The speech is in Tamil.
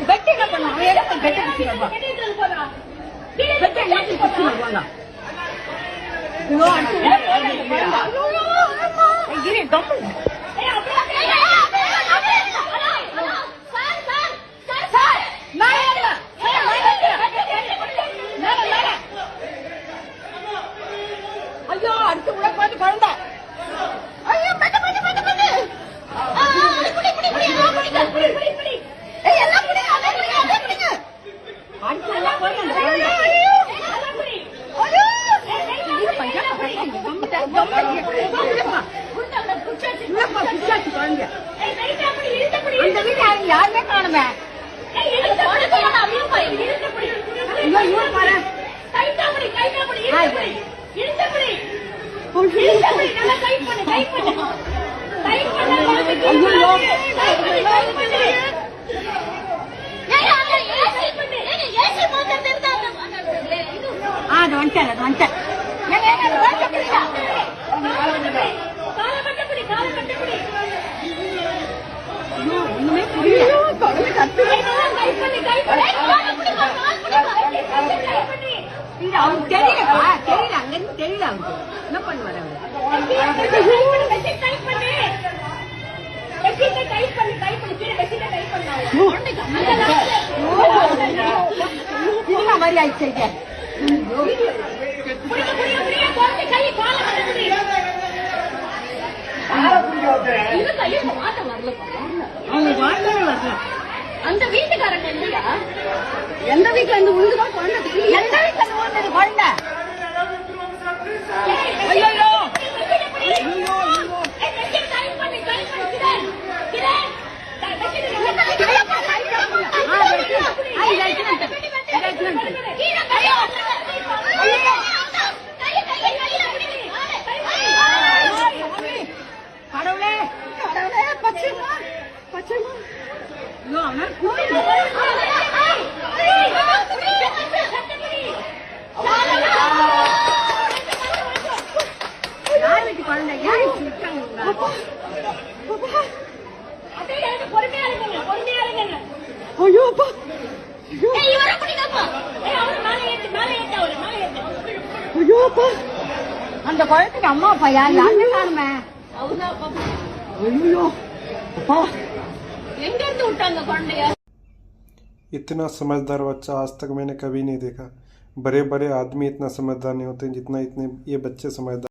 பெட்டி என்ன பண்ண பெட்டி ஐயோ அடுத்து உள்ள பார்த்து குழந்தை ஐயோ யாருமே காணுமே அது வந்துட்டேன் அது வந்துட்டேன் ஒண்ணுமே புரியல அவனுக்கு தெரியலப்பா தெரியல அங்கிருந்து தெரியல அவனுக்கு என்ன பண்ணுவார் அவரு மாதிரி ஆயிடுச்சு அந்த வீட்டுக்காரங்க இல்லையா எந்த வீட்டுல இருந்து உழுதுதான் குழந்தை எந்த வீட்டுல இருந்து உழுந்தது குழந்தை கடவுளே கடவுளே பச்சைமா பச்சைமா யார் வீட்டு குழந்தை யார் ஐயோ அப்பா ஐயோ அப்பா அந்த குழந்தைக்கு அம்மா அப்பா யாருமே காணுமே ஐயோ அப்பா எங்க இருந்து விட்டாங்க குழந்தைய इतना समझदार बच्चा आज तक मैंने कभी नहीं देखा। बड़े बड़े आदमी इतना समझदार नहीं होते जितना इतने ये बच्चे समझदार।